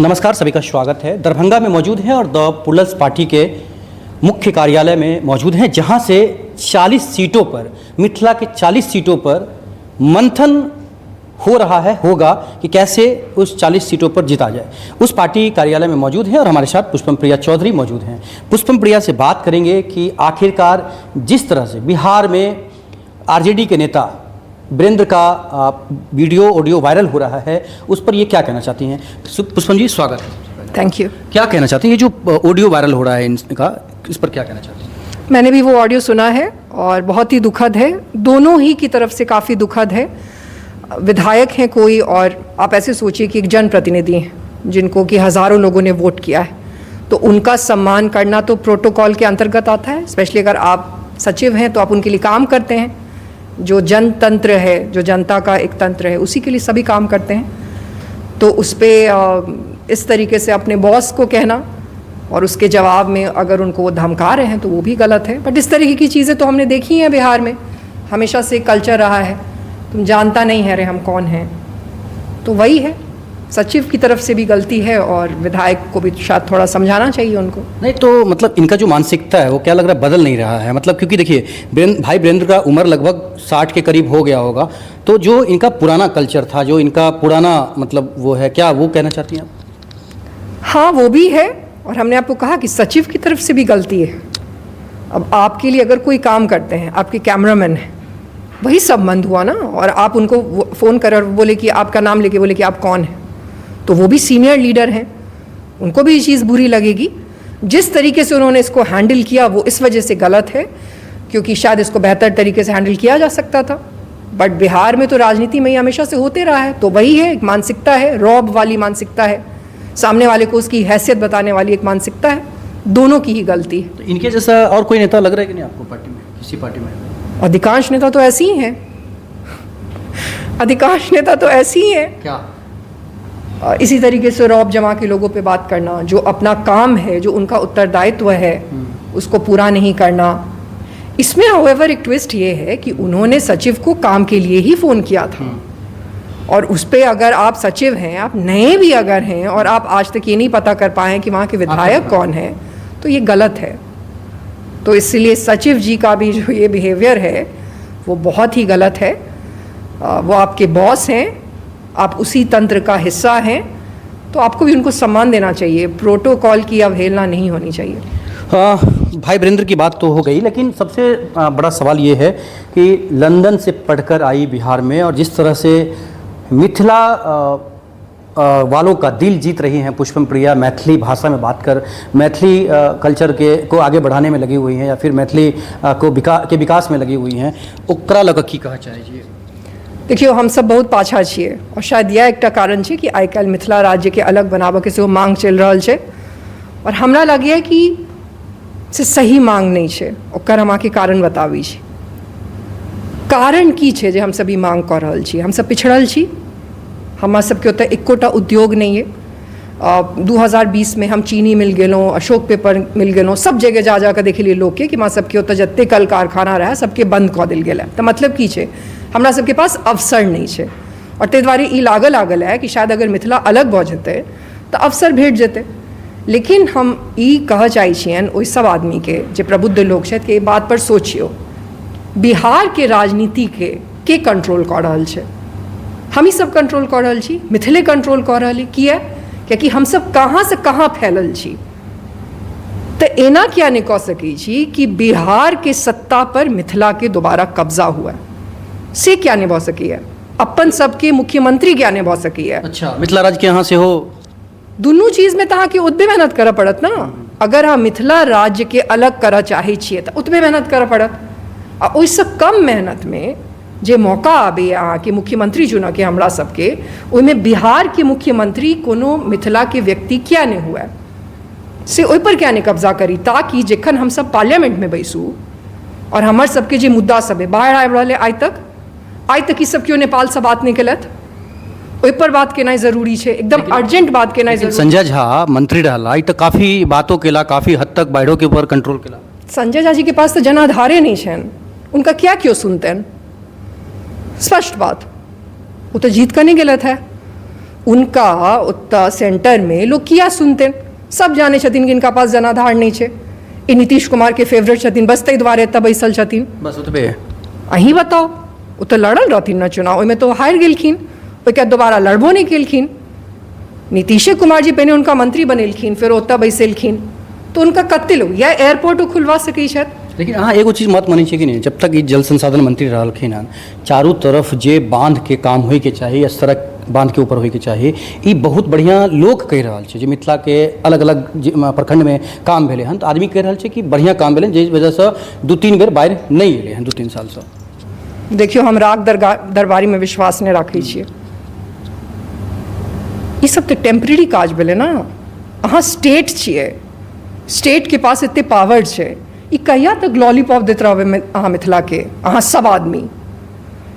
नमस्कार, सभी का स्वागत है। दरभंगा में मौजूद हैं और द पुलस पार्टी के मुख्य कार्यालय में मौजूद हैं, जहां से 40 सीटों पर, मिथिला के 40 सीटों पर मंथन हो रहा है, होगा कि कैसे उस 40 सीटों पर जीता जाए। उस पार्टी कार्यालय में मौजूद हैं और हमारे साथ पुष्पम प्रिया चौधरी मौजूद हैं। पुष्पम प्रिया से बात करेंगे कि आखिरकार जिस तरह से बिहार में आरजेडी के नेता वीरेंद्र का वीडियो ऑडियो वायरल हो रहा है, उस पर ये क्या कहना चाहती हैं। पुष्पम जी, स्वागत है। Thank you. क्या कहना चाहती हैं, ये जो ऑडियो वायरल हो रहा है इनका, इस पर क्या कहना चाहती हैं। मैंने भी वो ऑडियो सुना है और बहुत ही दुखद है, दोनों ही की तरफ से काफ़ी दुखद है। विधायक हैं कोई, और आप ऐसे सोचिए कि एक जनप्रतिनिधि हैं जिनको कि हज़ारों लोगों ने वोट किया है, तो उनका सम्मान करना तो प्रोटोकॉल के अंतर्गत आता है। स्पेशली अगर आप सचिव हैं तो आप उनके लिए काम करते हैं। जो जनतंत्र है, जो जनता का एक तंत्र है, उसी के लिए सभी काम करते हैं। तो उस पर इस तरीके से अपने बॉस को कहना और उसके जवाब में अगर उनको वो धमका रहे हैं तो वो भी गलत है। बट इस तरीके की चीज़ें तो हमने देखी हैं बिहार में, हमेशा से कल्चर रहा है। तुम जानता नहीं है रे हम कौन हैं, तो वही है। सचिव की तरफ से भी गलती है और विधायक को भी शायद थोड़ा समझाना चाहिए उनको। नहीं तो मतलब इनका जो मानसिकता है वो क्या लग रहा है बदल नहीं रहा है। मतलब क्योंकि देखिए भाई वीरेंद्र का उम्र लगभग 60 के करीब हो गया होगा, तो जो इनका पुराना कल्चर था, जो इनका पुराना मतलब वो है, क्या वो कहना चाहती हैं आप। हाँ, वो भी है। और हमने आपको कहा कि सचिव की तरफ से भी गलती है। अब आपके लिए अगर कोई काम करते हैं, आपके कैमरामैन हैं, वही संबंध हुआ ना, और आप उनको फ़ोन कर और बोले कि आपका नाम लेके बोले कि आप कौन हैं, तो वो भी सीनियर लीडर हैं, उनको भी ये चीज़ बुरी लगेगी। जिस तरीके से उन्होंने इसको हैंडल किया वो इस वजह से गलत है, क्योंकि शायद इसको बेहतर तरीके से हैंडल किया जा सकता था। बट बिहार में तो राजनीति में हमेशा से होते रहा है, तो वही है, एक मानसिकता है, रौब वाली मानसिकता है, सामने वाले को उसकी हैसियत बताने वाली एक मानसिकता है। दोनों की ही गलती है। तो इनके जैसा और कोई नेता लग रहा है कि नहीं आपको पार्टी में, किसी पार्टी में। अधिकांश नेता तो ऐसे ही हैं, अधिकांश नेता तो ऐसे ही हैं। क्या इसी तरीके से रौब जमा के लोगों पे बात करना, जो अपना काम है, जो उनका उत्तरदायित्व है, उसको पूरा नहीं करना। इसमें हाउएवर एक ट्विस्ट ये है कि उन्होंने सचिव को काम के लिए ही फ़ोन किया था, और उस पर अगर आप सचिव हैं, आप नए भी अगर हैं, और आप आज तक ये नहीं पता कर पाए कि वहाँ के विधायक कौन है, तो ये गलत है। तो इसलिए सचिव जी का भी जो ये बिहेवियर है वो बहुत ही गलत है। वो आपके बॉस हैं, आप उसी तंत्र का हिस्सा हैं, तो आपको भी उनको सम्मान देना चाहिए। प्रोटोकॉल की अवहेलना नहीं होनी चाहिए। भाई वीरेंद्र की बात तो हो गई, लेकिन सबसे बड़ा सवाल ये है कि लंदन से पढ़कर आई बिहार में, और जिस तरह से मिथिला वालों का दिल जीत रही हैं पुष्पम प्रिया, मैथिली भाषा में बात कर, मैथिली कल्चर को आगे बढ़ाने में लगी हुई हैं, या फिर मैथिली को विकास में लगी हुई हैं, ओकरा लग की कहा चाहिए। देखिए, हम सब बहुत पाछा छिए, और शायद यह एक कारण है कि आई काल्हि मिथिला राज्य के अलग बनाबे के सेहो मांग चल रहा है, और हमरा लगे कि से सही मांग नहीं है। ओकर हम आके कारण बताबी छी। कारण की छै जे हम सभी मांग कर रहल छी। हम सब पिछड़ल छी, हमरा सबके ओतऽ एकोटा उद्योग नहीं है। 2020 में हम चीनी मिल गेलहुँ, अशोक पेपर मिल गेलहुँ, सब जगह जा जाकर देखलिए लोग के कि हमरा सबके ओतऽ जते कल कारखाना रहा सबके बंद कऽ देल गेल है। तो मतलब की छै, हमरा सबके पास अवसर नहीं है, और ताहि दुआरे ई लागल है कि शायद अगर मिथिला अलग भऽ जेतै तऽ अवसर भेट जेतै। लेकिन हम ई कहऽ चाहै छियनि ओहि सब आदमी के जे प्रबुद्ध लोग छथि कि एहि बात पर सोचियो, बिहार के राजनीति के कंट्रोल कऽ रहल छै। हम ही सब कंट्रोल कऽ रहल छी, मिथिले कंट्रोल कऽ रहल किया, कियाकि हम सब कहाँ से कहाँ फैलल छी। तो एना किया नहीं कह सकै छी कि बिहार के सत्ता पर मिथिला के दोबारा कब्जा हुआ से क्या नहीं भऽ सकैए। अपन सबके मुख्यमंत्री क्या नहीं भऽ सकैए। अच्छा, मिथिला राज्य के यहाँ से हो, दुनू चीज में तो अहाँके ओतबे मेहनत करऽ पड़त ना। अगर हम मिथिला राज्य के अलग करऽ चाहै छियै तऽ ओतबे मेहनत करऽ पड़त, आ ओहिसँ कम मेहनत में जे मौका आबे अहाँके मुख्यमंत्री चुनऽ के हमरा सबके, ओहिमे बिहार के मुख्यमंत्री कोनो मिथिला के व्यक्ति क्या नहीं हुआ से ओहि पर क्या नहीं कब्जा करी, ताकि जखन हम सब पार्लियामेंट में बैसू और हमर सबके जे मुद्दा सब है बाहर आबि रहल है, आइ तक ई सब क्यों नेपाल से बात नहीं केलथि, ओहि पर बात केनाइ जरूरी है, एकदम अर्जेंट बात केनाइ जरूरी। संजय झा मंत्री रहला, ई तो काफी बातों केला, काफी हद तक बाढ़ों के ऊपर कंट्रोल केला। संजय झा जी के पास तो जनाधारे नहीं छन, उनका क्या क्यों सुनते हैं। स्पष्ट बात, वो तो जीत कर नहीं गलत है। उनका उत्तर सेंटर में लोग किया सुनते सब जाने छथिन कि इनका पास जनाधार नहीं छे। ई नीतीश कुमार के फेवरेट छथिन, बस ताहि दुआरे एतऽ बैसल छथिन। बस ओतबे अहीं बताओ, वो तो लड़ल रहथिन न चुनाव, ओहिमे तो हारि गेलखिन, ओहिके दोबारा लड़बो नहीं केलखिन। नीतीशे कुमार जी पहिने उनका मंत्री बनेलखिन, फिर ओतऽ बैसेलखिन, तो उनका कते लोग या एयरपोर्ट खुलवा सकै छथि। लेकिन अहाँ एगो चीज मत मानै छियै कि नहीं, जब तक ई जल संसाधन मंत्री रहलखिन हन, चारू तरफ जे बांध के काम होइके चाही या सड़क बांध के ऊपर होइके चाही, ई बहुत बढ़िया लोग कहि रहल छै। जे मिथिला के अलग अलग प्रखंड में काम भेलै हन, तऽ आदमी कहि रहल छै कि बढ़िया काम भेलै, जाहि वजहसँ 2-3 बेर बाढ़ि नहीं एलै हन 2-3 सालसँ। देखियो, हम राग दरबारी में विश्वास नहीं रखै छियै। ई सब तो टेम्परेरी काज भेलै ना। अहाँ स्टेट छियै, स्टेट के पास एते पावर छै, ई कहिया तक लॉलीपॉप दैत रहबै अहाँ मिथिला के? अहाँ सब आदमी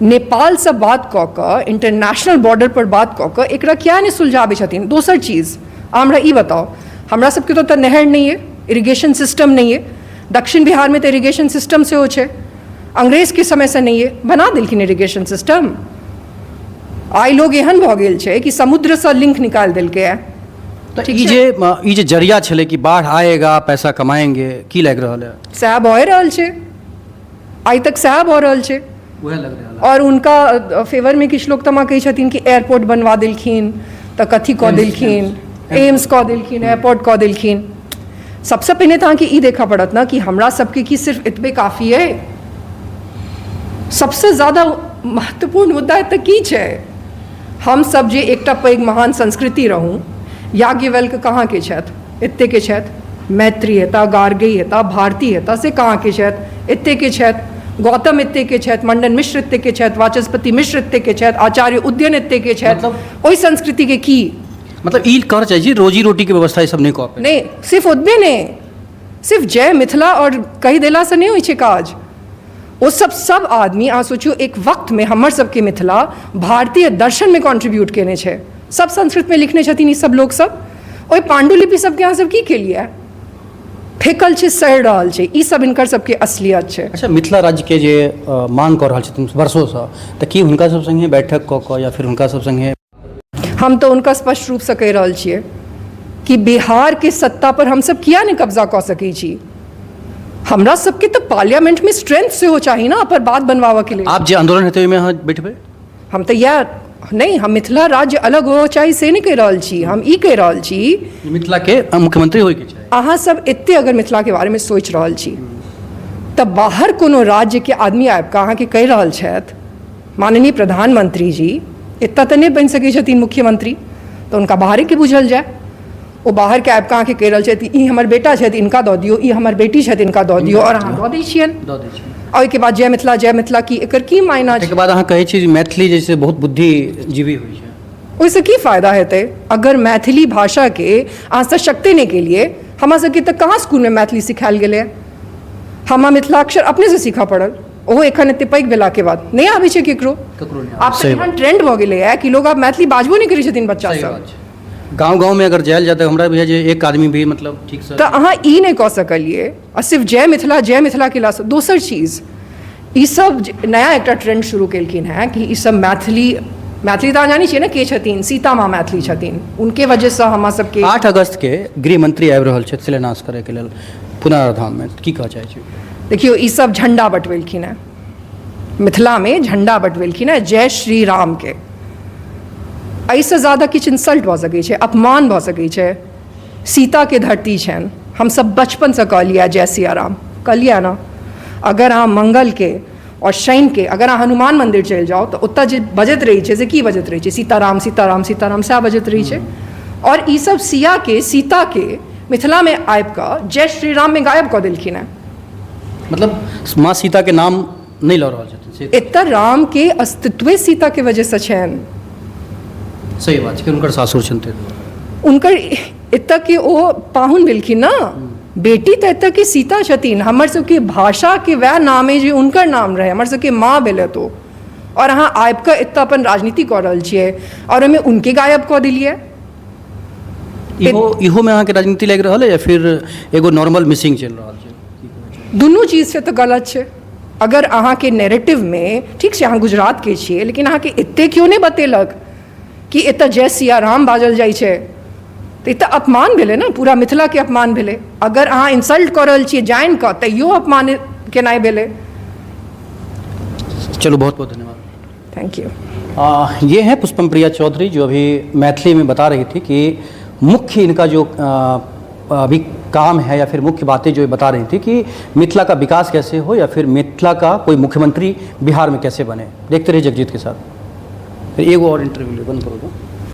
नेपाल से बात कऽ कऽ, इंटरनेशनल बॉर्डर पर बात कऽ कऽ एकरा किया नहीं सुलझाबै छथिन? दोसर चीज हमरा ई बताओ, हमरा सबके तो नहर नहीं है, इरिगेशन सिस्टम नहीं है। दक्षिण बिहार में तो इरिगेशन सिस्टम सेहो छै, अंग्रेज के समय से नहीं है, बना देलखिन इरिगेशन सिस्टम। आइ लोग एहन भऽ गेल छै कि समुद्र से लिंक निकाल देलकै है। तो ई जे जरिया छलै कि बाढ़ आएगा पैसा कमाएंगे, की लागि रहल है? सएह भऽ रहल छै, आइ तक सएह भऽ रहल छै। वह लग रहल है। और उनका फेवर में किछु लोग तमा कहै छथिन कि एयरपोर्ट बनवा देलखिन, तऽ कथी कऽ देलखिन, एम्स कऽ देलखिन, एयरपोर्ट कऽ देलखिन। सबसे पहिने तऽ अहाँके ई देखऽ पड़त ना कि हमरा सबके की सिर्फ एतबे काफी है? सबसे ज्यादा महत्वपूर्ण मुद्दा एतऽ की छै? हम सब जे एकटा पैघ महान संस्कृति रहूँ, याज्ञवल्क्य कहाँ के छथि? एते के छथि। मैत्री हेता, गार्गी हेता, भारती हेता, से कहाँ के छथि? एते के छथि। गौतम एते के छथि, मंडन मिश्र एते के छथि, वाचस्पति मिश्र एते के छथि, आचार्य उदयन एते के छथि। ओहि संस्कृति के की मतलब ई कर चाहिए, रोजी रोटी के व्यवस्था ये सब नहीं कऽ नहीं, सिर्फ ओतबे नहीं, सिर्फ जय मिथिला और कहि देला से नहीं होइ छै काज। वो सब आदमी अहाँ सोचियो, एक वक्त में हमर सबके मिथिला भारतीय दर्शन में कॉन्ट्रीब्यूट केने छै, सब संस्कृत में लिखने छथिन ई सब लोग सब। ओहि पांडुलिपि सबके अहाँ सब की केलिए? फेकल छै, सड़ि रहल छै। ई सब इनकर सबके असलियत छै। अच्छा, मिथिला राज्य के जे मांग कऽ रहल छथिन वर्षोसँ, तऽ की हुनका सब संगे बैठक कऽ कऽ या फिर हुनका सब संगे? हम तो उनका स्पष्ट रूप से कहि रहल छियै कि बिहार के सत्ता पर हम सब किया नहीं कब्जा कऽ सकै छी? हमरा सबके तो पार्लियामेंट में स्ट्रेंथ से हो चाहिए ना पर बात बनवावा के लिए। आप जे आंदोलन हेतै ओहिमे अहाँ बैठबै? हम तो या नहीं, हम मिथिला राज्य अलग हो चाहिए से नहीं कहि रहल छी। हम ई कहि रहल छी मिथिला के मुख्यमंत्री होइके चाही। अहाँ सब एते अगर मिथिला के बारे में सोच रहल छी, तब बाहर कोनो राज्य के आदमी आबि कऽ अहाँके कहि रहल छथि माननीय प्रधानमंत्री जी एतऽ तऽ नहि बनि सकै छथिन मुख्यमंत्री, तऽ हुनका बाहरे के बुझल जाए। ओ बाहर के आबि कऽ अहाँके कहि रहल छथि ई हमर बेटा छथि, इनका दऽ दियौ, ई हमर बेटी छथि, इनका दऽ दियौ, और अहाँ दऽ दै छियनि। और ओहिके बाद जय मिथिला की एकर की मायना छै? एहिके बाद अहाँ कहै छी मैथिली जैसे बहुत बुद्धिजीवी होइ छै, ओहिसँ की फायदा हेतै? अगर मैथिली भाषा के अहाँ सशक्ति नहि केलिए, हमरा सबके तऽ कहाँ स्कूल में मैथिली सिखायल गेलै? हमरा मिथिलाक्षर अपने से सीखऽ पड़ल, ओहो एखन एते पैघ भेला के बाद नहीं आबै छै केकरो। आब तऽ एहन ट्रेंड भऽ गेलै है कि लोग आब मैथिली बाजबो नहीं करै छथिन बच्चा सब। गाँव में अगर जायल जाता है, हमरा भी है जे एक आदमी भी मतलब ठीक से तऽ अहाँ ई नहीं कऽ सकलिए आ सिर्फ जय मिथिला के लास्ट। दोसर चीज, ई सब नया एकटा ट्रेंड शुरू केलखिन है कि ई सब मैथिली तऽ अहाँ जानी छियै ना के छथिन? सीता माँ मैथिली छथिन, उनके वजह से हमरा सबके 8 अगस्त के गृह मंत्री आबि रहल छथि शिलान्यास करे के लेल पुनर्धाम में, की कहऽ चाहै छी? देखियो, ई सब झंडा बटवेलखिन है, मिथिला में झंडा बटवेलखिन है जय श्री राम के। एहिसँ ज़्यादा किछु इंसल्ट भऽ सकै छै, अपमान भऽ सकै छै। सीता के धरती छनि, हम सब बचपन से कहलिए जय सिया राम, कहलिए ना। अगर अहाँ मंगल के और शनि के अगर अहाँ हनुमान मंदिर चलि जाओ तऽ ओतऽ जे बजैत रहै छै से की बजैत रहै छै? सीताराम सीताराम सीताराम सएह बजैत रहै छै। और ई सब सीता के मिथिला में आबि कऽ जय श्री राम में गायब कऽ देलखिन है। मतलब माँ सीता के नाम नहीं लऽ रहल छथिन? एतऽ राम के अस्तित्व सीता के वजह से छनि। सही बात छै, हुनकर सासुर छथिन, उनकर एतऽ के ओ पाहुन भेलखिन ना, बेटी तऽ एतऽ के सीता छथिन। हमर सबके भाषा के वएह नाम है जे उनकर नाम रहे, हमर सबके माँ भेलै तो। और अहाँ आबि कऽ एतऽ अपन राजनीति कऽ रहल छियै और ओहिमे उनके गायब कऽ देलिए। इहो में अहाँके राजनीति लागि रहल है या फिर एगो नॉर्मल मिसिंग चलि रहल छै? दुनू चीज से तऽ गलत छै। अगर अहाँके नैरेटिव में ठीक छै अहाँ गुजरात के छियै, लेकिन अहाँके एते क्यों नहीं बतेलक कि एतऽ जय सिया राम बाजल जाइ छै तऽ ई तऽ अपमान भेलै ने, पूरा मिथिलाके अपमान भेलै। अगर अहाँ इंसल्ट कऽ रहल छियै जानि कऽ तैयो अपमान केनाइ भेलै। चलो बहुत बहुत धन्यवाद। Thank you. ये हैं पुष्पम प्रिया चौधरी जो अभी मैथिली में बता रही थी कि मुख्य इनका जो अभी काम है या फिर मुख्य बातें जो बता रही थी कि मिथिला का विकास कैसे हो या फिर मिथिला का कोई मुख्यमंत्री बिहार में कैसे बने। देखते रहिए जगजीत के साथ। फिर एक और इंटरव्यू बंद करोगे।